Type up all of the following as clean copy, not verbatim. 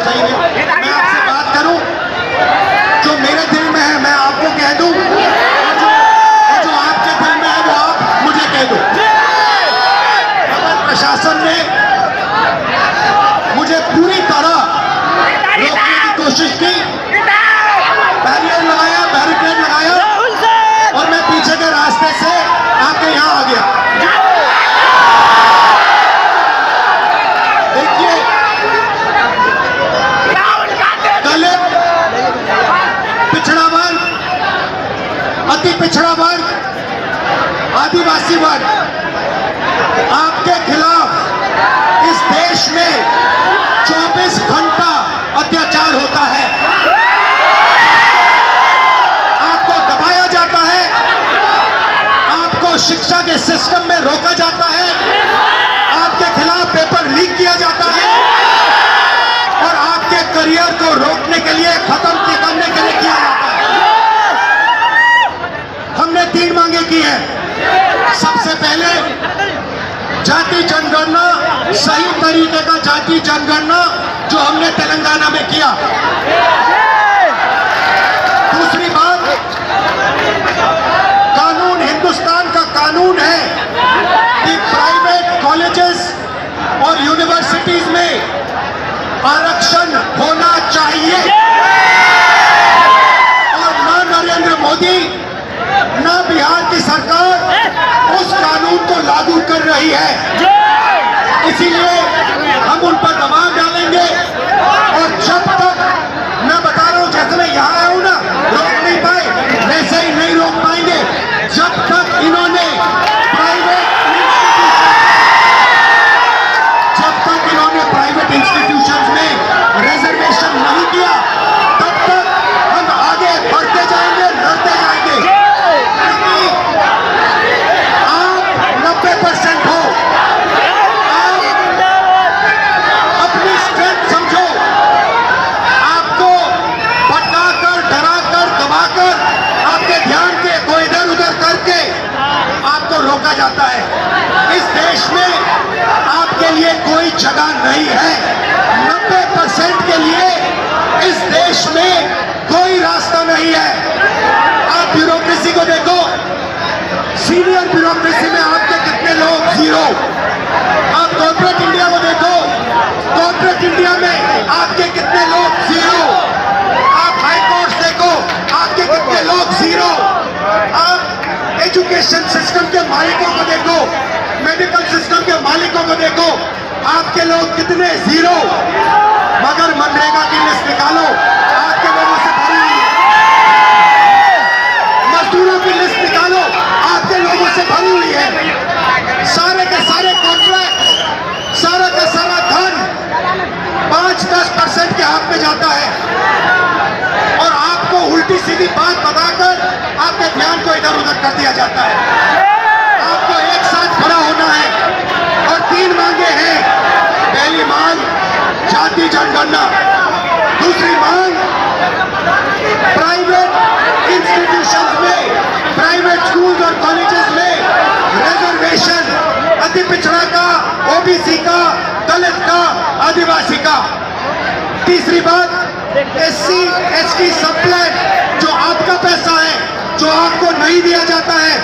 सही नहीं। मैं आपसे बात करूं, जो मेरे दिल में है मैं आपको कह दूं, और जो आपके दिल में है वो आप मुझे कह दो। अगर प्रशासन ने मुझे पूरी तरह रोकने की कोशिश की, बैरिकेड लगाया और मैं पीछे के रास्ते से आके यहां आ गया। देखिए, दलित, पिछड़ा वर्ग, अति पिछड़ा वर्ग, आदिवासी वर्ग, आपके खिलाफ इस देश में 24 घंटा अत्याचार होता है। आपको दबाया जाता है, आपको शिक्षा के सिस्टम में रोका जाता है, आपके खिलाफ पेपर लीक किया जाता है और आपके करियर को रोकने के लिए, खत्म करने के लिए किया जाता है। हमने 3 मांगे की है। सबसे पहले जाति जनगणना, सही तरीके का जाति जनगणना जो हमने तेलंगाना में किया। दूसरी बात, कानून, हिंदुस्तान का कानून है कि प्राइवेट कॉलेजेस और यूनिवर्सिटीज में आरक्षण होना चाहिए और ना नरेंद्र मोदी ना बिहार की सरकार उस कानून को लागू कर रही है। इसीलिए हम उन पर दबाव डालेंगे और जब तक, मैं बता रहा हूं, जैसे मैं यहां आया हूं ना, रोक नहीं पाए, वैसे ही नहीं रोक पाएंगे जब तक इन्होंने प्राइवेट इंस्टीट्यूशंस में रिजर्वेशन नहीं किया, तब तक हम आगे बढ़ते जाएंगे, लड़ते जाएंगे। आप 90% हो, आप अपनी स्ट्रेंथ समझो। आपको भटकाकर, डराकर, दबाकर, आपके ध्यान को इधर उधर करके आपको रोका जाता है। इस देश में आपके लिए कोई जगह नहीं है। 90% के लिए इस देश में कोई रास्ता नहीं है। आप ब्यूरोक्रेसी को देखो, सीनियर ब्यूरोक्रेसी में आपके कितने लोग, 0। आप कॉर्पोरेट इंडिया को देखो, कॉर्पोरेट इंडिया में आपके कितने लोग, 0। आप हाई कोर्ट देखो, आपके कितने लोग, 0। आप एजुकेशन सिस्टम के मालिकों को देखो, मेडिकल सिस्टम के मालिकों को देखो, आपके लोग कितने, 0। मगर मनरेगा की लिस्ट निकालो, आपके लोगों से भरी हुई है। मजदूरों की लिस्ट निकालो, आपके लोगों से भरी हुई है। सारे के सारे कॉन्ट्रैक्ट, सारा का सारा धन 5-10% के हाथ में जाता है और आपको उल्टी सीधी बात बताकर आपके ध्यान को इधर उधर कर दिया जाता है। आपको एक साथ खड़ा होना है और 3 मांगे हैं। पहली मांग जाति जनगणना, दूसरी मांग प्राइवेट इंस्टीट्यूशंस में, प्राइवेट स्कूल और कॉलेजेस में रिजर्वेशन, अति पिछड़ा का, ओबीसी का, दलित का, आदिवासी का। तीसरी बात, SC ST सब प्लान, जो आपका पैसा है, जो आपको नहीं दिया जाता है,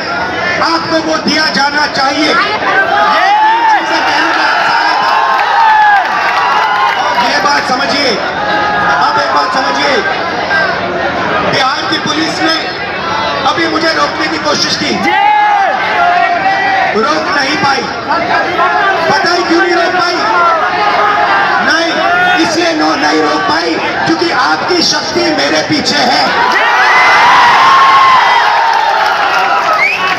आपको वो दिया जाना चाहिए। ये बात समझिए। अब एक बात समझिए, बिहार की पुलिस ने अभी मुझे रोकने की कोशिश की, रोक नहीं पाई। पता है क्यों नहीं रोक पाई? नहीं, इसलिए नहीं रोक पाई क्योंकि आपकी शक्ति मेरे पीछे है।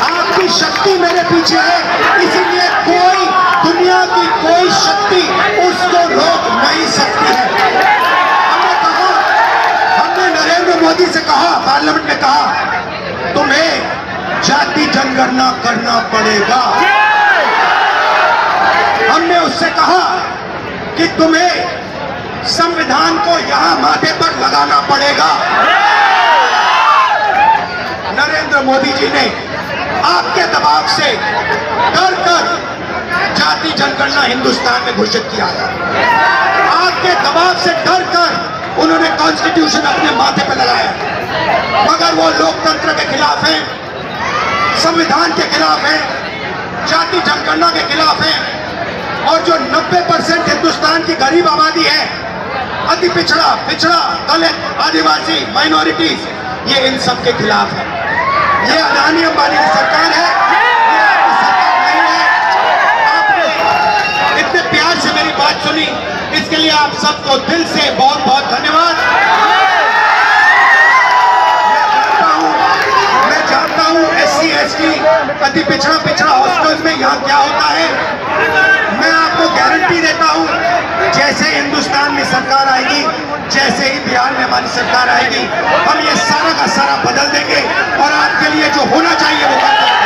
आपकी शक्ति मेरे पीछे है, इसीलिए कोई, दुनिया की कोई शक्ति उसको रोक नहीं सकती है। हमने कहा, हमने नरेंद्र मोदी से कहा, पार्लियामेंट में कहा, तुम्हें जाति जनगणना करना पड़ेगा। हमने उससे कहा कि तुम्हें संविधान को यहां माथे पर लगाना पड़ेगा। नरेंद्र मोदी जी ने आपके दबाव से डर कर जाति जनगणना हिंदुस्तान में घोषित किया है। आपके दबाव से डर कर उन्होंने कॉन्स्टिट्यूशन अपने माथे पर लगाया, मगर वो लोकतंत्र के खिलाफ है, संविधान के खिलाफ है, जाति जनगणना के खिलाफ है। और जो 90% हिंदुस्तान की गरीब आबादी है, अति पिछड़ा, दलित, आदिवासी, माइनॉरिटीज, ये इन सब के खिलाफ है। ये अदानी अंबानी की सरकार है, ये आपकी सरकार नहीं है। आपने इतने प्यार से मेरी बात सुनी, इसके लिए आप सबको दिल से बहुत बहुत धन्यवाद। मैं जानता हूँ SC ST अति पिछड़ा हॉस्टल्स में यहाँ क्या होता है। मैं आपको गारंटी देता हूँ, जैसे हिंदुस्तान में सरकार आएगी, जैसे ही बिहार में हमारी सरकार आएगी, हम ये सारा का सारा बदल देंगे और आपके लिए जो होना चाहिए वो कर देंगे।